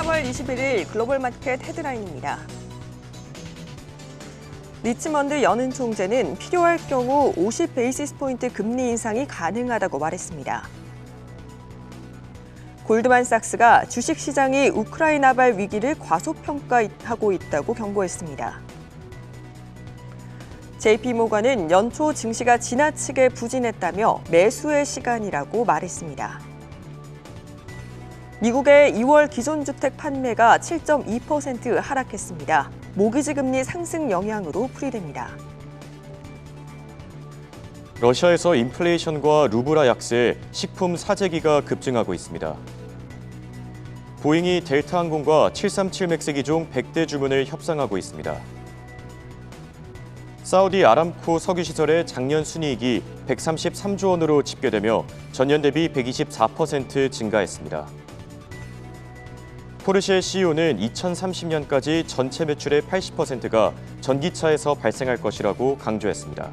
3월 21일 글로벌 마켓 헤드라인입니다. 리치먼드 연은 총재는 필요할 경우 50 베이시스 포인트 금리 인상이 가능하다고 말했습니다. 골드만삭스가 주식시장이 우크라이나발 위기를 과소평가하고 있다고 경고했습니다. JP모건은 연초 증시가 지나치게 부진했다며 매수의 시간이라고 말했습니다. 미국의 2월 기존주택 판매가 7.2% 하락했습니다. 모기지 금리 상승 영향으로 풀이됩니다. 러시아에서 인플레이션과 루블화 약세, 식품 사재기가 급증하고 있습니다. 보잉이 델타 항공과 737 맥스 기종 100대 주문을 협상하고 있습니다. 사우디 아람코 석유시설의 작년 순이익이 133조 원으로 집계되며 전년 대비 124% 증가했습니다. 포르쉐 CEO는 2030년까지 전체 매출의 80%가 전기차에서 발생할 것이라고 강조했습니다.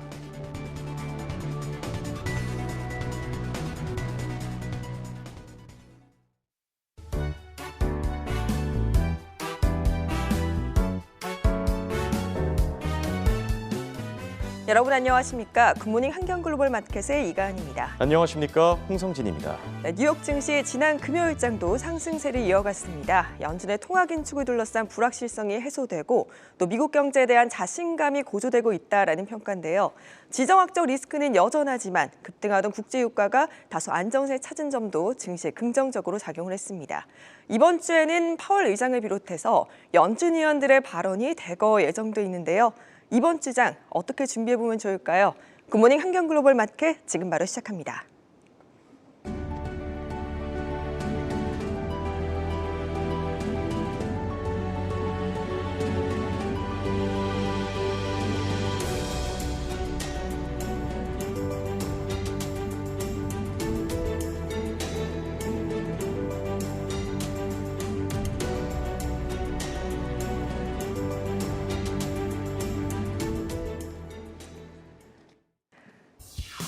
여러분 안녕하십니까? 굿모닝 한경글로벌 마켓의 이가은입니다. 안녕하십니까? 홍성진입니다. 뉴욕 증시 지난 금요일장도 상승세를 이어갔습니다. 연준의 통화 긴축을 둘러싼 불확실성이 해소되고 또 미국 경제에 대한 자신감이 고조되고 있다라는 평가인데요. 지정학적 리스크는 여전하지만 급등하던 국제유가가 다소 안정세 찾은 점도 증시에 긍정적으로 작용을 했습니다. 이번 주에는 파월 의장을 비롯해서 연준 의원들의 발언이 대거 예정돼 있는데요. 이번 주장 어떻게 준비해보면 좋을까요? 굿모닝 한경글로벌 마켓 지금 바로 시작합니다.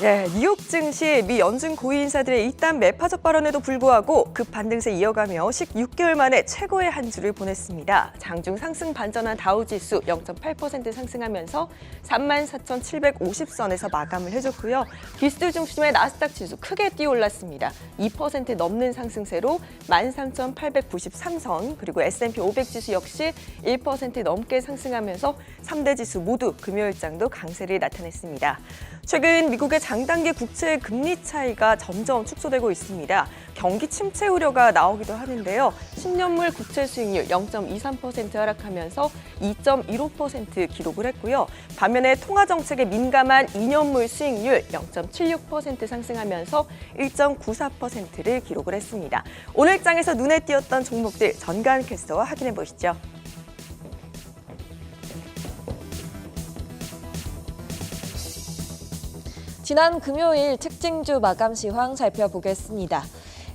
네, 뉴욕 증시 미 연준 고위 인사들의 일단 매파적 발언에도 불구하고 급반등세 이어가며 16개월 만에 최고의 한 주를 보냈습니다. 장중 상승 반전한 다우지수 0.8% 상승하면서 34,750선에서 마감을 해줬고요. 기술 중심의 나스닥 지수 크게 뛰어올랐습니다. 2% 넘는 상승세로 13,893선, 그리고 S&P 500 지수 역시 1% 넘게 상승하면서 3대 지수 모두 금요일장도 강세를 나타냈습니다. 최근 미국의 장단기 국채 금리 차이가 점점 축소되고 있습니다. 경기 침체 우려가 나오기도 하는데요. 10년물 국채 수익률 0.23% 하락하면서 2.15% 기록을 했고요. 반면에 통화 정책에 민감한 2년물 수익률 0.76% 상승하면서 1.94%를 기록을 했습니다. 오늘 장에서 눈에 띄었던 종목들 전가은 캐스터와 확인해 보시죠. 지난 금요일 특징주 마감 시황 살펴보겠습니다.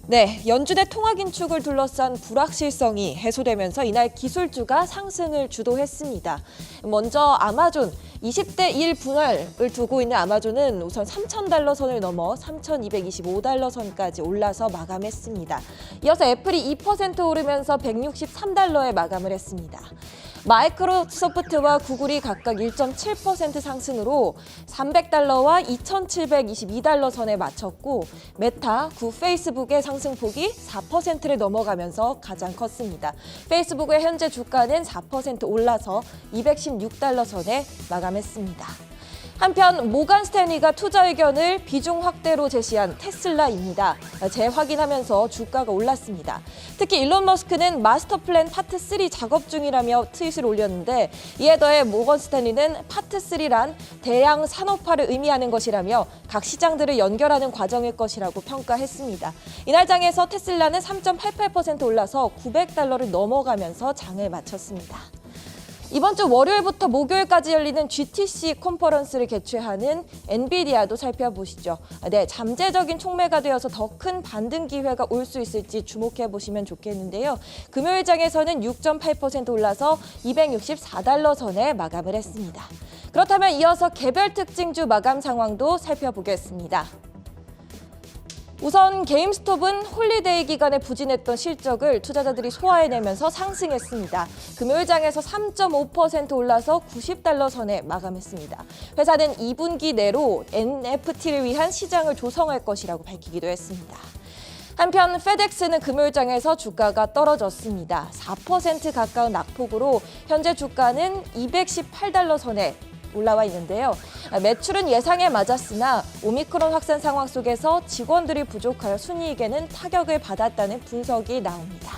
네, 연준의 통화 긴축을 둘러싼 불확실성이 해소되면서 이날 기술주가 상승을 주도했습니다. 먼저 아마존, 20대 1 분할을 두고 있는 아마존은 우선 3,000달러 선을 넘어 3,225달러 선까지 올라서 마감했습니다. 이어서 애플이 2% 오르면서 163달러에 마감을 했습니다. 마이크로소프트와 구글이 각각 1.7% 상승으로 300달러와 2,722달러 선에 마쳤고, 메타, 구 페이스북의 상승폭이 4%를 넘어가면서 가장 컸습니다. 페이스북의 현재 주가는 4% 올라서 216달러 선에 마감했습니다. 한편 모간 스탠리가 투자 의견을 비중 확대로 제시한 테슬라입니다. 재확인하면서 주가가 올랐습니다. 특히 일론 머스크는 마스터 플랜 파트 3 작업 중이라며 트윗을 올렸는데, 이에 더해 모건 스탠리는 파트 3란 대량 산업화를 의미하는 것이라며 각 시장들을 연결하는 과정일 것이라고 평가했습니다. 이날 장에서 테슬라는 3.88% 올라서 900달러를 넘어가면서 장을 마쳤습니다. 이번 주 월요일부터 목요일까지 열리는 GTC 컨퍼런스를 개최하는 엔비디아도 살펴보시죠. 네, 잠재적인 촉매가 되어서 더 큰 반등 기회가 올 수 있을지 주목해 보시면 좋겠는데요. 금요일장에서는 6.8% 올라서 264달러 선에 마감을 했습니다. 그렇다면 이어서 개별 특징주 마감 상황도 살펴보겠습니다. 우선 게임스톱은 홀리데이 기간에 부진했던 실적을 투자자들이 소화해내면서 상승했습니다. 금요일장에서 3.5% 올라서 $90 선에 마감했습니다. 회사는 2분기 내로 NFT를 위한 시장을 조성할 것이라고 밝히기도 했습니다. 한편 페덱스는 금요일장에서 주가가 떨어졌습니다. 4% 가까운 낙폭으로 현재 주가는 $218 선에 올라와 있는데요. 매출은 예상에 맞았으나 오미크론 확산 상황 속에서 직원들이 부족하여 순이익에는 타격을 받았다는 분석이 나옵니다.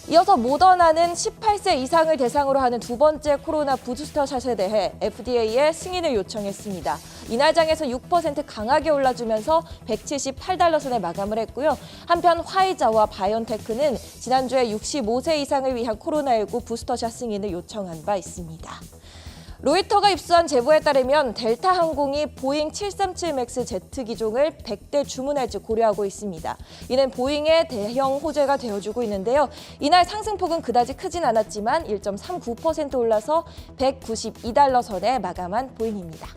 이어서 모더나는 18세 이상을 대상으로 하는 두 번째 코로나 부스터샷에 대해 FDA에 승인을 요청했습니다. 이날 장에서 6% 강하게 올라주면서 $178 선에 마감을 했고요. 한편 화이자와 바이온테크는 지난주에 65세 이상을 위한 코로나19 부스터샷 승인을 요청한 바 있습니다. 로이터가 입수한 제보에 따르면 델타 항공이 보잉 737 맥스 제트 기종을 100대 주문할지 고려하고 있습니다. 이는 보잉의 대형 호재가 되어주고 있는데요. 이날 상승폭은 그다지 크진 않았지만 1.39% 올라서 $192 선에 마감한 보잉입니다.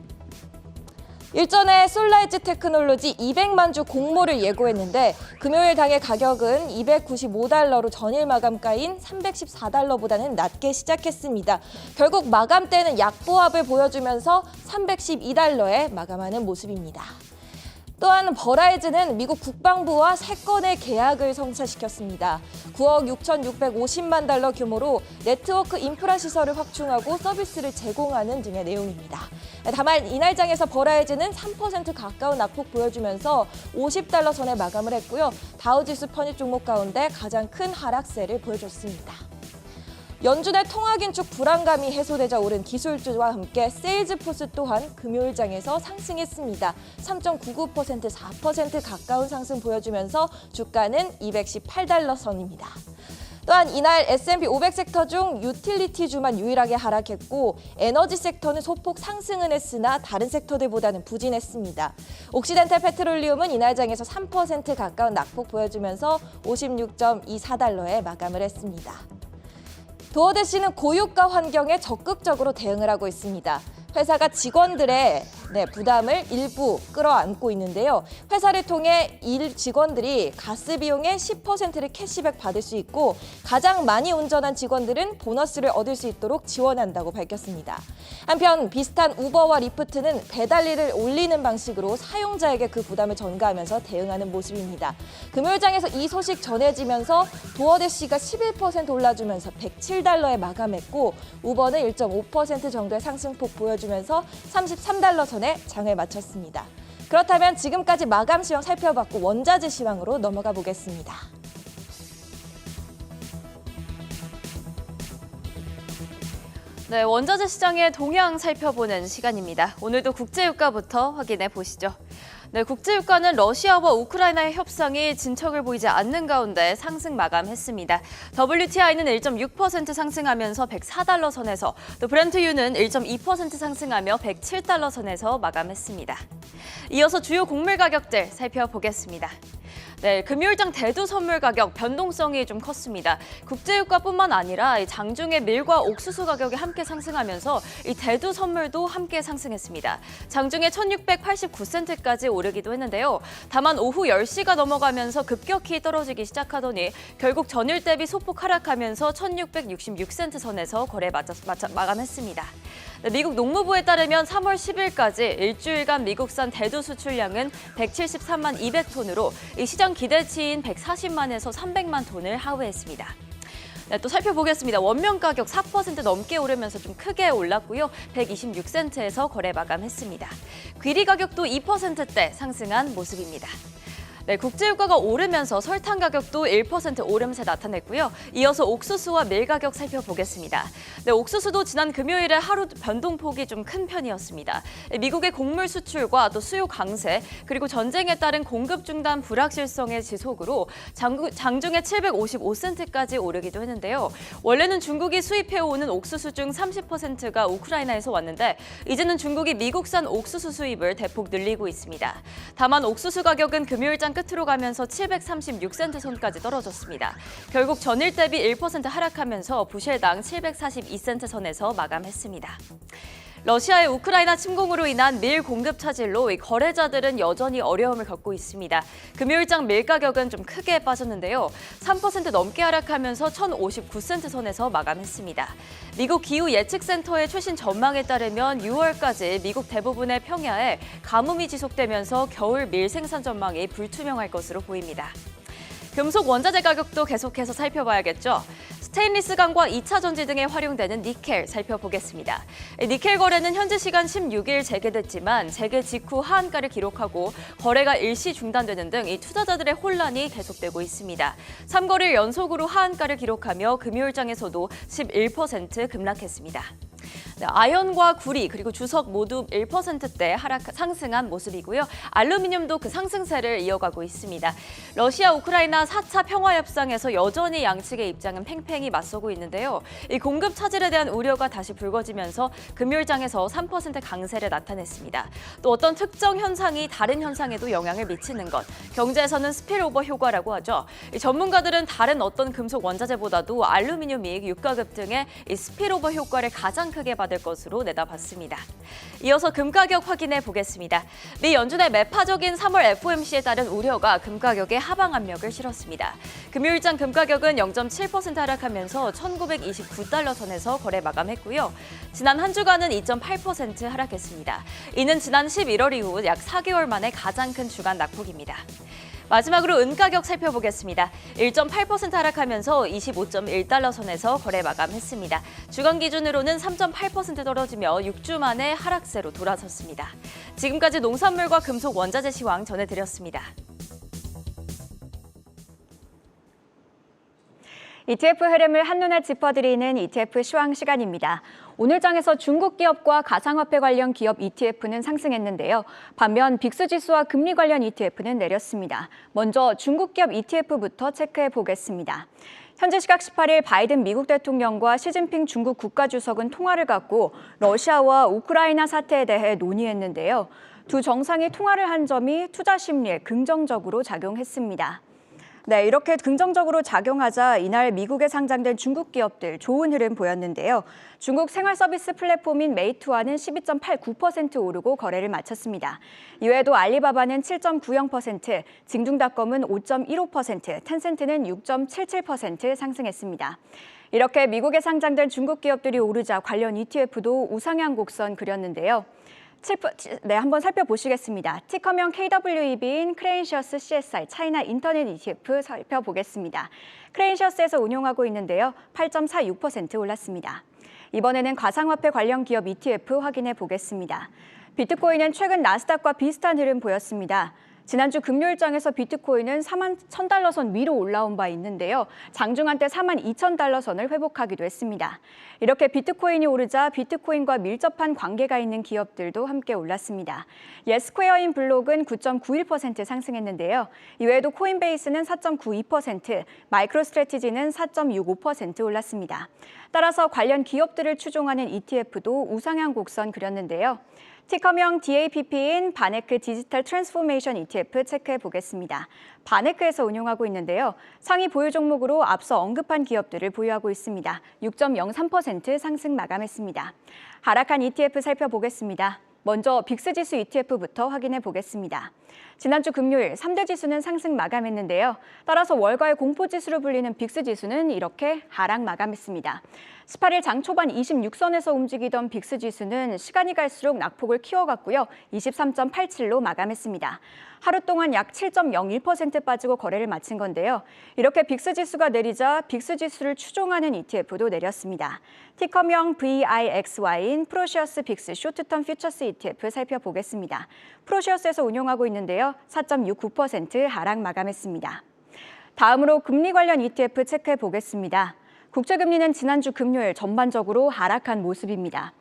일전에 솔라이즈 테크놀로지 200만 주 공모를 예고했는데 금요일 당일 가격은 $295로 전일 마감가인 $314보다는 낮게 시작했습니다. 결국 마감대는 약보합을 보여주면서 $312에 마감하는 모습입니다. 또한 버라이즌은 미국 국방부와 3건의 계약을 성사시켰습니다. $9억 6,650만 달러 규모로 네트워크 인프라 시설을 확충하고 서비스를 제공하는 등의 내용입니다. 다만 이날장에서 버라이즌은 3% 가까운 낙폭 보여주면서 $50 선에 마감을 했고요. 다우지수 편입 종목 가운데 가장 큰 하락세를 보여줬습니다. 연준의 통화긴축 불안감이 해소되자 오른 기술주와 함께 세일즈포스 또한 금요일장에서 상승했습니다. 3.99%, 4% 가까운 상승 보여주면서 주가는 $218 선입니다. 또한 이날 S&P 500 섹터 중 유틸리티주만 유일하게 하락했고 에너지 섹터는 소폭 상승은 했으나 다른 섹터들보다는 부진했습니다. 옥시덴탈 페트롤리움은 이날장에서 3% 가까운 낙폭 보여주면서 $56.24에 마감을 했습니다. 도어대시는 고유가 환경에 적극적으로 대응을 하고 있습니다. 회사가 직원들의 부담을 일부 끌어안고 있는데요. 회사를 통해 직원들이 가스 비용의 10%를 캐시백 받을 수 있고 가장 많이 운전한 직원들은 보너스를 얻을 수 있도록 지원한다고 밝혔습니다. 한편 비슷한 우버와 리프트는 배달일을 올리는 방식으로 사용자에게 그 부담을 전가하면서 대응하는 모습입니다. 금요일장에서 이 소식 전해지면서 도어대시가 11% 올라주면서 $107에 마감했고 우버는 1.5% 정도의 상승폭 보여주면서 $33 선에 장을 마쳤습니다. 그렇다면 지금까지 마감 시황 살펴봤고 원자재 시황으로 넘어가 보겠습니다. 네, 원자재 시장의 동향 살펴보는 시간입니다. 오늘도 국제유가부터 확인해 보시죠. 네, 국제유가는 러시아와 우크라이나의 협상이 진척을 보이지 않는 가운데 상승 마감했습니다. WTI는 1.6% 상승하면서 $104 선에서, 또 브렌트유는 1.2% 상승하며 $107 선에서 마감했습니다. 이어서 주요 곡물 가격들 살펴보겠습니다. 네, 금요일장 대두 선물 가격 변동성이 좀 컸습니다. 국제유가뿐만 아니라 장중에 밀과 옥수수 가격이 함께 상승하면서 이 대두 선물도 함께 상승했습니다. 장중에 1,689센트까지 오르기도 했는데요. 다만 오후 10시가 넘어가면서 급격히 떨어지기 시작하더니 결국 전일 대비 소폭 하락하면서 1,666센트 선에서 거래 마감했습니다. 네, 미국 농무부에 따르면 3월 10일까지 일주일간 미국산 대두 수출량은 173만 200톤으로 이 시장 기대치인 140만에서 300만 톤을 하회했습니다. 네, 또 살펴보겠습니다. 원명 가격 4% 넘게 오르면서 좀 크게 올랐고요. 126센트에서 거래 마감했습니다. 귀리 가격도 2%대 상승한 모습입니다. 네, 국제유가가 오르면서 설탕 가격도 1% 오름세 나타냈고요. 이어서 옥수수와 밀 가격 살펴보겠습니다. 네, 옥수수도 지난 금요일에 하루 변동폭이 좀 큰 편이었습니다. 미국의 곡물 수출과 또 수요 강세, 그리고 전쟁에 따른 공급 중단 불확실성의 지속으로 장중에 755센트까지 오르기도 했는데요. 원래는 중국이 수입해오는 옥수수 중 30%가 우크라이나에서 왔는데 이제는 중국이 미국산 옥수수 수입을 대폭 늘리고 있습니다. 다만 옥수수 가격은 금요일장 끝으로 가면서 736센트 선까지 떨어졌습니다. 결국 전일 대비 1% 하락하면서 부실당 742센트 선에서 마감했습니다. 러시아의 우크라이나 침공으로 인한 밀 공급 차질로 이 거래자들은 여전히 어려움을 겪고 있습니다. 금요일장 밀 가격은 좀 크게 빠졌는데요. 3% 넘게 하락하면서 1,059센트 선에서 마감했습니다. 미국 기후 예측센터의 최신 전망에 따르면 6월까지 미국 대부분의 평야에 가뭄이 지속되면서 겨울 밀 생산 전망이 불투명할 것으로 보입니다. 금속 원자재 가격도 계속해서 살펴봐야겠죠. 스테인리스 강과 2차 전지 등에 활용되는 니켈 살펴보겠습니다. 니켈 거래는 현지 시간 16일 재개됐지만 재개 직후 하한가를 기록하고 거래가 일시 중단되는 등 이 투자자들의 혼란이 계속되고 있습니다. 3거래일 연속으로 하한가를 기록하며 금요일장에서도 11% 급락했습니다. 아연과 구리 그리고 주석 모두 1%대 상승한 모습이고요. 알루미늄도 그 상승세를 이어가고 있습니다. 러시아 우크라이나 4차 평화협상에서 여전히 양측의 입장은 팽팽히 맞서고 있는데요. 이 공급 차질에 대한 우려가 다시 불거지면서 금요일장에서 3% 강세를 나타냈습니다. 또 어떤 특정 현상이 다른 현상에도 영향을 미치는 것, 경제에서는 스필오버 효과라고 하죠. 이 전문가들은 다른 어떤 금속 원자재보다도 알루미늄이 유가급 등의 이 스필오버 효과를 가장 크게 받을 것으로 내다봤습니다. 이어서 금 가격 확인해 보겠습니다. 미 연준의 매파적인 3월 FOMC에 따른 우려가 금 가격에 하방 압력을 실었습니다. 금요일장 금 가격은 0.7% 하락하면서 1,929달러 선에서 거래 마감했고요. 지난 한 주간은 2.8% 하락했습니다. 이는 지난 11월 이후 약 4개월 만에 가장 큰 주간 낙폭입니다. 마지막으로 은 가격 살펴보겠습니다. 1.8% 하락하면서 25.1달러 선에서 거래 마감했습니다. 주간 기준으로는 3.8% 떨어지며 6주 만에 하락세로 돌아섰습니다. 지금까지 농산물과 금속 원자재 시황 전해드렸습니다. ETF 흐름을 한눈에 짚어드리는 ETF 시황 시간입니다. 오늘 장에서 중국 기업과 가상화폐 관련 기업 ETF는 상승했는데요. 반면 빅스 지수와 금리 관련 ETF는 내렸습니다. 먼저 중국 기업 ETF부터 체크해 보겠습니다. 현지 시각 18일 바이든 미국 대통령과 시진핑 중국 국가주석은 통화를 갖고 러시아와 우크라이나 사태에 대해 논의했는데요. 두 정상이 통화를 한 점이 투자 심리에 긍정적으로 작용했습니다. 네, 이렇게 긍정적으로 작용하자 이날 미국에 상장된 중국 기업들 좋은 흐름 보였는데요. 중국 생활 서비스 플랫폼인 메이투아는 12.89% 오르고 거래를 마쳤습니다. 이외에도 알리바바는 7.90%, 징둥닷컴은 5.15%, 텐센트는 6.77% 상승했습니다. 이렇게 미국에 상장된 중국 기업들이 오르자 관련 ETF도 우상향 곡선 그렸는데요. 한번 살펴보시겠습니다. 티커명 KWEB인 크레인셔스 CSI 차이나 인터넷 ETF 살펴보겠습니다. 크레인셔스에서 운용하고 있는데요. 8.46% 올랐습니다. 이번에는 가상화폐 관련 기업 ETF 확인해 보겠습니다. 비트코인은 최근 나스닥과 비슷한 흐름 보였습니다. 지난주 금요일장에서 비트코인은 41,000달러 선 위로 올라온 바 있는데요. 장중 한때 42,000달러 선을 회복하기도 했습니다. 이렇게 비트코인이 오르자 비트코인과 밀접한 관계가 있는 기업들도 함께 올랐습니다. 예스퀘어인 블록은 9.91% 상승했는데요. 이외에도 코인베이스는 4.92%, 마이크로스트래티지는 4.65% 올랐습니다. 따라서 관련 기업들을 추종하는 ETF도 우상향 곡선 그렸는데요. 티커명 DAPP인 바네크 디지털 트랜스포메이션 ETF 체크해 보겠습니다. 바네크에서 운용하고 있는데요. 상위 보유 종목으로 앞서 언급한 기업들을 보유하고 있습니다. 6.03% 상승 마감했습니다. 하락한 ETF 살펴보겠습니다. 먼저 빅스 지수 ETF부터 확인해 보겠습니다. 지난주 금요일 3대 지수는 상승 마감했는데요. 따라서 월가의 공포지수로 불리는 빅스 지수는 이렇게 하락 마감했습니다. 18일 장 초반 26선에서 움직이던 빅스 지수는 시간이 갈수록 낙폭을 키워갔고요. 23.87로 마감했습니다. 하루 동안 약 7.01% 빠지고 거래를 마친 건데요. 이렇게 빅스 지수가 내리자 빅스 지수를 추종하는 ETF도 내렸습니다. 티커명 VIXY인 프로시어스 빅스 쇼트텀 퓨처스 ETF 살펴보겠습니다. 프로시어스에서 운용하고 있는데요. 4.69% 하락 마감했습니다. 다음으로 금리 관련 ETF 체크해 보겠습니다. 국채금리는 지난주 금요일 전반적으로 하락한 모습입니다.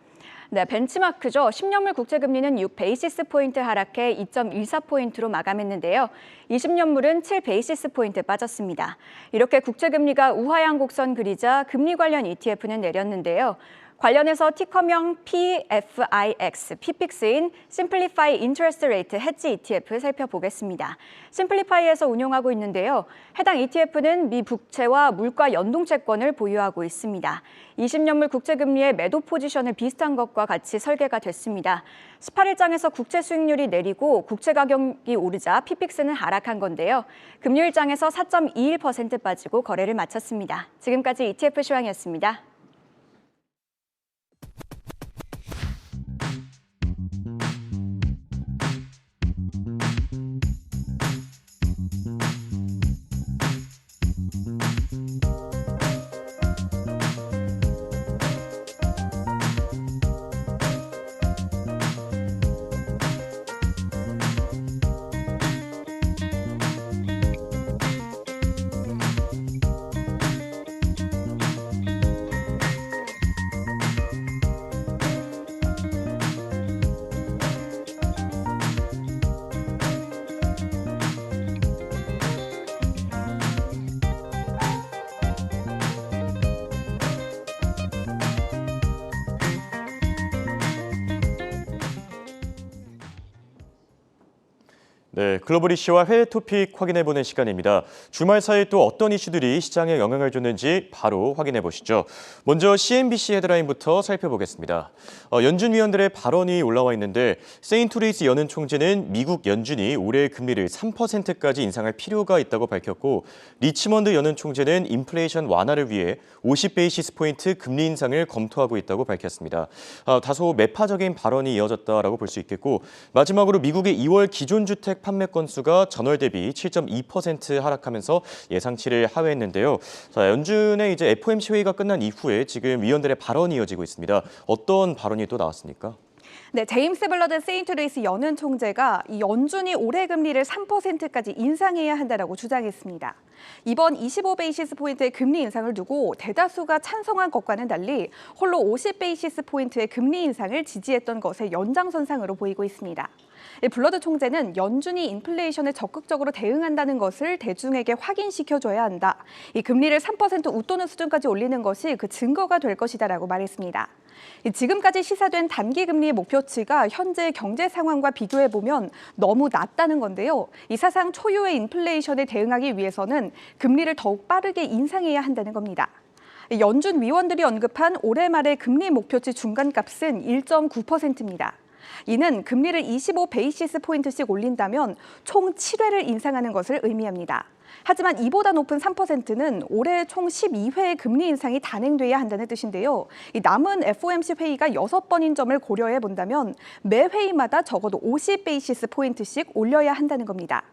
네, 벤치마크죠. 10년물 국채금리는 6베이시스 포인트 하락해 2.14포인트로 마감했는데요. 20년물은 7베이시스 포인트 빠졌습니다. 이렇게 국채금리가 우하향 곡선 그리자 금리 관련 ETF는 내렸는데요. 관련해서 티커명 PFIX, PFIX인 Simplify Interest Rate Hedge ETF 살펴보겠습니다. 심플리파이에서 운용하고 있는데요. 해당 ETF는 미 국채와 물가 연동채권을 보유하고 있습니다. 20년물 국채금리의 매도 포지션을 비슷한 것과 같이 설계가 됐습니다. 18일장에서 국채 수익률이 내리고 국채 가격이 오르자 PFIX는 하락한 건데요. 금요일장에서 4.21% 빠지고 거래를 마쳤습니다. 지금까지 ETF 시황이었습니다. 네, 글로벌 이슈와 해외 토픽 확인해보는 시간입니다. 주말 사이 또 어떤 이슈들이 시장에 영향을 줬는지 바로 확인해 보시죠. 먼저 CNBC 헤드라인부터 살펴보겠습니다. 연준 위원들의 발언이 올라와 있는데 세인트루이스 연은 총재는 미국 연준이 올해 금리를 3%까지 인상할 필요가 있다고 밝혔고 리치먼드 연은 총재는 인플레이션 완화를 위해 50베이시스 포인트 금리 인상을 검토하고 있다고 밝혔습니다. 다소 매파적인 발언이 이어졌다라고 볼 수 있겠고 마지막으로 미국의 2월 기존 주택 판매 건수가 전월 대비 7.2% 하락하면서 예상치를 하회했는데요. 자, 연준의 이제 FOMC 회의가 끝난 이후에 지금 위원들의 발언이 이어지고 있습니다. 어떤 발언이 또 나왔습니까? 네, 제임스 블러드 세인트루이스 연은 총재가 이 연준이 올해 금리를 3%까지 인상해야 한다라고 주장했습니다. 이번 25베이시스 포인트의 금리 인상을 두고 대다수가 찬성한 것과는 달리 홀로 50베이시스 포인트의 금리 인상을 지지했던 것의 연장선상으로 보이고 있습니다. 블러드 총재는 연준이 인플레이션에 적극적으로 대응한다는 것을 대중에게 확인시켜줘야 한다. 이 금리를 3% 웃도는 수준까지 올리는 것이 그 증거가 될 것이다라고 말했습니다. 지금까지 시사된 단기 금리의 목표치가 현재 경제 상황과 비교해보면 너무 낮다는 건데요. 이 사상 초유의 인플레이션에 대응하기 위해서는 금리를 더욱 빠르게 인상해야 한다는 겁니다. 연준 위원들이 언급한 올해 말의 금리 목표치 중간값은 1.9%입니다. 이는 금리를 25베이시스 포인트씩 올린다면 총 7회를 인상하는 것을 의미합니다. 하지만 이보다 높은 3%는 올해 총 12회의 금리 인상이 단행돼야 한다는 뜻인데요. 이 남은 FOMC 회의가 6번인 점을 고려해 본다면 매 회의마다 적어도 50베이시스 포인트씩 올려야 한다는 겁니다.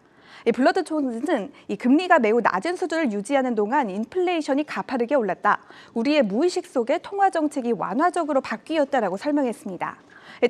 블러드 총재는 이 금리가 매우 낮은 수준을 유지하는 동안 인플레이션이 가파르게 올랐다. 우리의 무의식 속에 통화 정책이 완화적으로 바뀌었다라고 설명했습니다.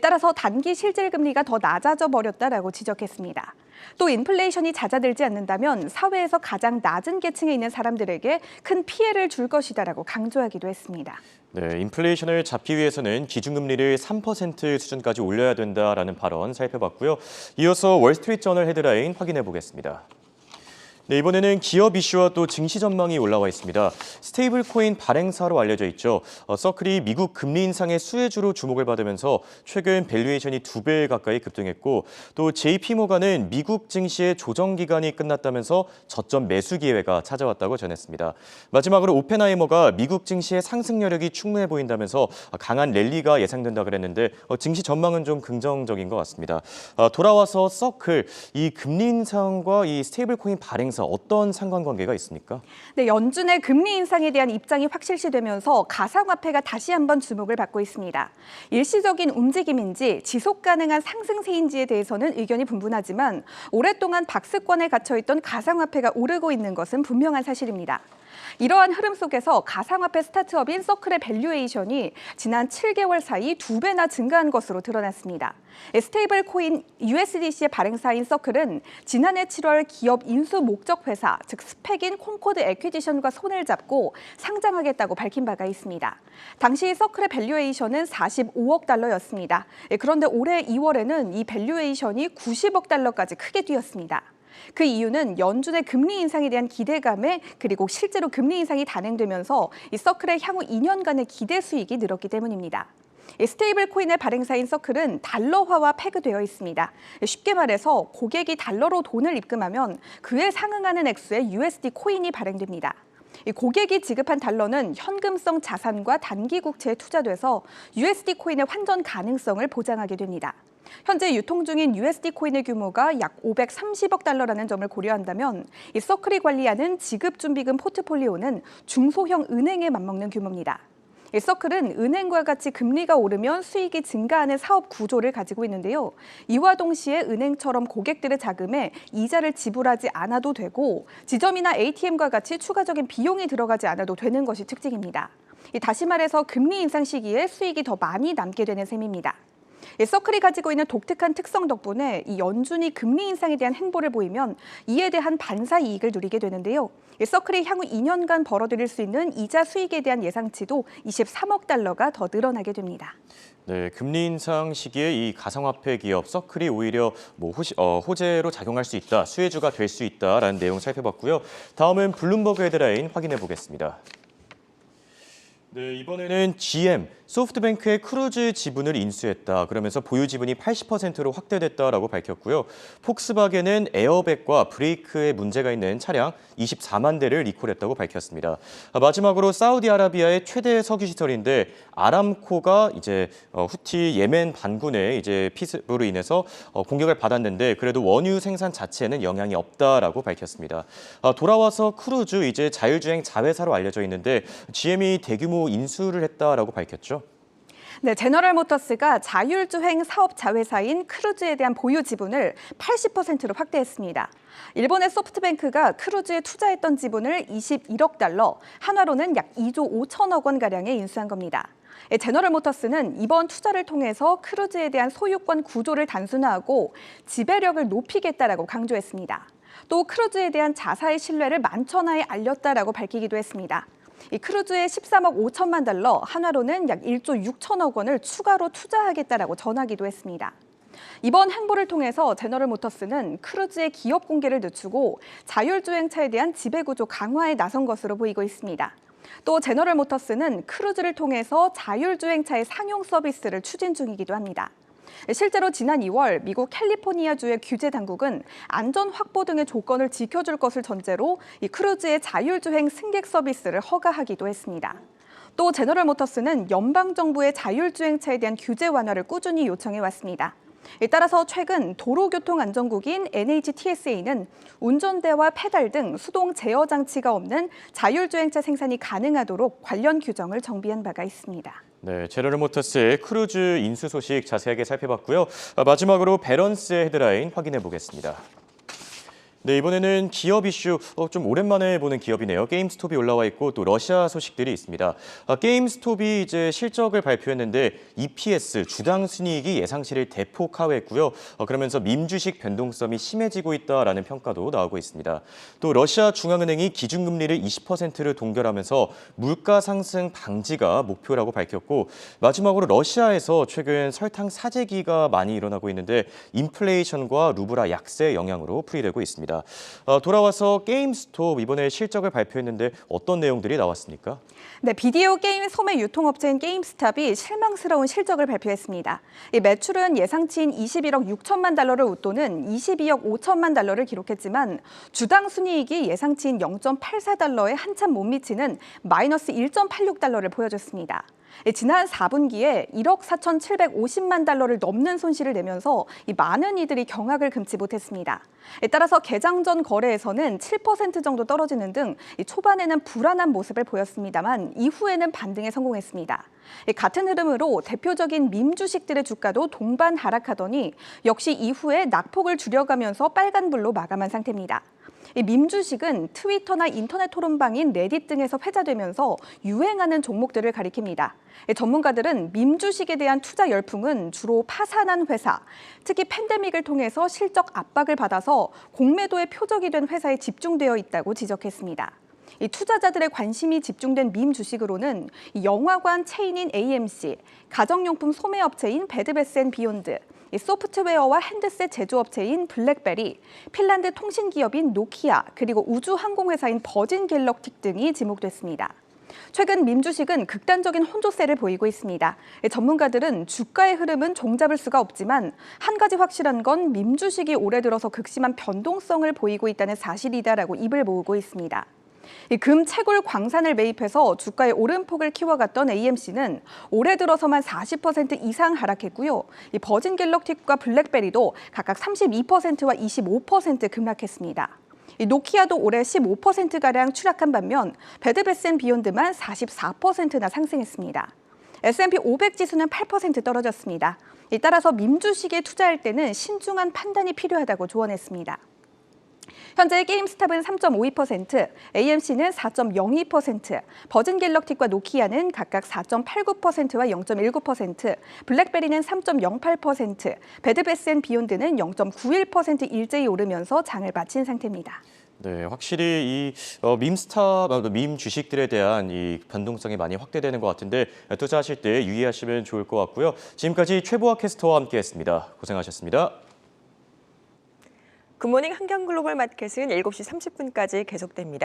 따라서 단기 실질 금리가 더 낮아져 버렸다라고 지적했습니다. 또 인플레이션이 잦아들지 않는다면 사회에서 가장 낮은 계층에 있는 사람들에게 큰 피해를 줄 것이다라고 강조하기도 했습니다. 네, 인플레이션을 잡기 위해서는 기준금리를 3% 수준까지 올려야 된다라는 발언 살펴봤고요. 이어서 월스트리트저널 헤드라인 확인해 보겠습니다. 네, 이번에는 기업 이슈와 또 증시 전망이 올라와 있습니다. 스테이블 코인 발행사로 알려져 있죠. 서클이 미국 금리 인상의 수혜주로 주목을 받으면서 최근 밸류에이션이 2배 가까이 급등했고 또 JP모간은 미국 증시의 조정 기간이 끝났다면서 저점 매수 기회가 찾아왔다고 전했습니다. 마지막으로 오펜하이머가 미국 증시의 상승 여력이 충분해 보인다면서 강한 랠리가 예상된다 그랬는데 증시 전망은 좀 긍정적인 것 같습니다. 돌아와서 서클, 이 금리 인상과 이 스테이블 코인 발행사 어떤 상관관계가 있습니까? 네, 연준의 금리 인상에 대한 입장이 확실시되면서 가상화폐가 다시 한번 주목을 받고 있습니다. 일시적인 움직임인지 지속 가능한 상승세인지에 대해서는 의견이 분분하지만 오랫동안 박스권에 갇혀있던 가상화폐가 오르고 있는 것은 분명한 사실입니다. 이러한 흐름 속에서 가상화폐 스타트업인 서클의 밸류에이션이 지난 7개월 사이 2배나 증가한 것으로 드러났습니다. 스테이블 코인 USDC의 발행사인 서클은 지난해 7월 기업 인수 목적 회사, 즉 스펙인 콩코드 에퀴지션과 손을 잡고 상장하겠다고 밝힌 바가 있습니다. 당시 서클의 밸류에이션은 45억 달러였습니다. 그런데 올해 2월에는 이 밸류에이션이 90억 달러까지 크게 뛰었습니다. 그 이유는 연준의 금리 인상에 대한 기대감에 그리고 실제로 금리 인상이 단행되면서 이 서클의 향후 2년간의 기대 수익이 늘었기 때문입니다. 스테이블 코인의 발행사인 서클은 달러화와 패그되어 있습니다. 쉽게 말해서 고객이 달러로 돈을 입금하면 그에 상응하는 액수의 USD 코인이 발행됩니다. 고객이 지급한 달러는 현금성 자산과 단기 국채에 투자돼서 USD 코인의 환전 가능성을 보장하게 됩니다. 현재 유통 중인 USD 코인의 규모가 약 530억 달러라는 점을 고려한다면 이 서클이 관리하는 지급준비금 포트폴리오는 중소형 은행에 맞먹는 규모입니다. 이 서클은 은행과 같이 금리가 오르면 수익이 증가하는 사업 구조를 가지고 있는데요. 이와 동시에 은행처럼 고객들의 자금에 이자를 지불하지 않아도 되고 지점이나 ATM과 같이 추가적인 비용이 들어가지 않아도 되는 것이 특징입니다. 다시 말해서 금리 인상 시기에 수익이 더 많이 남게 되는 셈입니다. 서클이 가지고 있는 독특한 특성 덕분에 이 연준이 금리 인상에 대한 행보를 보이면 이에 대한 반사 이익을 누리게 되는데요. 서클이 향후 2년간 벌어들일 수 있는 이자 수익에 대한 예상치도 23억 달러가 더 늘어나게 됩니다. 네, 금리 인상 시기에 이 가상화폐 기업 서클이 오히려 호재로 작용할 수 있다, 수혜주가 될 수 있다라는 내용 살펴봤고요. 다음은 블룸버그 헤드라인 확인해 보겠습니다. 네, 이번에는 GM, 소프트뱅크의 크루즈 지분을 인수했다. 그러면서 보유 지분이 80%로 확대됐다라고 밝혔고요. 폭스바겐은 에어백과 브레이크에 문제가 있는 차량 24만 대를 리콜했다고 밝혔습니다. 마지막으로 사우디아라비아의 최대 석유 시설인데 아람코가 이제 후티 예멘 반군의 이제 피습으로 인해서 공격을 받았는데 그래도 원유 생산 자체에는 영향이 없다라고 밝혔습니다. 돌아와서 크루즈 이제 자율주행 자회사로 알려져 있는데 GM이 대규모 인수를 했다라고 밝혔죠. 네, 제너럴 모터스가 자율주행 사업 자회사인 크루즈에 대한 보유 지분을 80%로 확대했습니다. 일본의 소프트뱅크가 크루즈에 투자했던 지분을 21억 달러, 한화로는 약 2조 5천억 원가량에 인수한 겁니다. 제너럴 모터스는 이번 투자를 통해서 크루즈에 대한 소유권 구조를 단순화하고 지배력을 높이겠다라고 강조했습니다. 또 크루즈에 대한 자사의 신뢰를 만천하에 알렸다라고 밝히기도 했습니다. 이 크루즈에 13억 5천만 달러, 한화로는 약 1조 6천억 원을 추가로 투자하겠다라고 전하기도 했습니다. 이번 행보를 통해서 제너럴 모터스는 크루즈의 기업 공개를 늦추고 자율주행차에 대한 지배구조 강화에 나선 것으로 보이고 있습니다. 또 제너럴 모터스는 크루즈를 통해서 자율주행차의 상용 서비스를 추진 중이기도 합니다. 실제로 지난 2월 미국 캘리포니아주의 규제 당국은 안전 확보 등의 조건을 지켜줄 것을 전제로 이 크루즈의 자율주행 승객 서비스를 허가하기도 했습니다. 또 제너럴 모터스는 연방정부의 자율주행차에 대한 규제 완화를 꾸준히 요청해 왔습니다. 따라서 최근 도로교통안전국인 NHTSA는 운전대와 페달 등 수동 제어 장치가 없는 자율주행차 생산이 가능하도록 관련 규정을 정비한 바가 있습니다. 네, 제너럴 모터스의 크루즈 인수 소식 자세하게 살펴봤고요. 마지막으로 밸런스의 헤드라인 확인해 보겠습니다. 네, 이번에는 기업 이슈 좀 오랜만에 보는 기업이네요. 게임스톱이 올라와 있고 또 러시아 소식들이 있습니다. 게임스톱이 이제 실적을 발표했는데 EPS 주당 순이익이 예상치를 대폭 하회했고요. 그러면서 밈 주식 변동성이 심해지고 있다라는 평가도 나오고 있습니다. 또 러시아 중앙은행이 기준금리를 20%를 동결하면서 물가 상승 방지가 목표라고 밝혔고 마지막으로 러시아에서 최근 설탕 사재기가 많이 일어나고 있는데 인플레이션과 루블화 약세 영향으로 풀이되고 있습니다. 돌아와서 게임스톱 이번에 실적을 발표했는데 어떤 내용들이 나왔습니까? 네, 비디오 게임 소매 유통업체인 게임스탑이 실망스러운 실적을 발표했습니다. 이 매출은 예상치인 21억 6천만 달러를 웃도는 22억 5천만 달러를 기록했지만 주당 순이익이 예상치인 0.84달러에 한참 못 미치는 마이너스 1.86달러를 보여줬습니다. 지난 4분기에 1억 4,750만 달러를 넘는 손실을 내면서 많은 이들이 경악을 금치 못했습니다. 따라서 개장 전 거래에서는 7% 정도 떨어지는 등 초반에는 불안한 모습을 보였습니다만 이후에는 반등에 성공했습니다. 같은 흐름으로 대표적인 밈 주식들의 주가도 동반 하락하더니 역시 이후에 낙폭을 줄여가면서 빨간불로 마감한 상태입니다. 밈 주식은 트위터나 인터넷 토론방인 레딧 등에서 회자되면서 유행하는 종목들을 가리킵니다. 전문가들은 밈 주식에 대한 투자 열풍은 주로 파산한 회사, 특히 팬데믹을 통해서 실적 압박을 받아서 공매도의 표적이 된 회사에 집중되어 있다고 지적했습니다. 이 투자자들의 관심이 집중된 밈 주식으로는 영화관 체인인 AMC, 가정용품 소매업체인 베드베스앤비욘드, 이 소프트웨어와 핸드셋 제조업체인 블랙베리, 핀란드 통신기업인 노키아, 그리고 우주항공회사인 버진 갤럭틱 등이 지목됐습니다. 최근 밈 주식은 극단적인 혼조세를 보이고 있습니다. 전문가들은 주가의 흐름은 종잡을 수가 없지만 한 가지 확실한 건 밈 주식이 올해 들어서 극심한 변동성을 보이고 있다는 사실이다라고 입을 모으고 있습니다. 금 채굴 광산을 매입해서 주가의 오름폭을 키워갔던 AMC는 올해 들어서만 40% 이상 하락했고요. 버진 갤럭틱과 블랙베리도 각각 32%와 25% 급락했습니다. 노키아도 올해 15%가량 추락한 반면 베드베스앤비욘드만 44%나 상승했습니다. S&P 500 지수는 8% 떨어졌습니다. 따라서 밈 주식에 투자할 때는 신중한 판단이 필요하다고 조언했습니다. 현재 게임스탑은 3.52%, AMC는 4.02%, 버진 갤럭틱과 노키아는 각각 4.89%와 0.19%, 블랙베리는 3.08%, 베드베스앤비욘드는 0.91% 일제히 오르면서 장을 마친 상태입니다. 네, 확실히 이 밈 주식들에 대한 이 변동성이 많이 확대되는 것 같은데 투자하실 때 유의하시면 좋을 것 같고요. 지금까지 최보아 캐스터와 함께했습니다. 고생하셨습니다. 굿모닝 한경글로벌 마켓은 7시 30분까지 계속됩니다.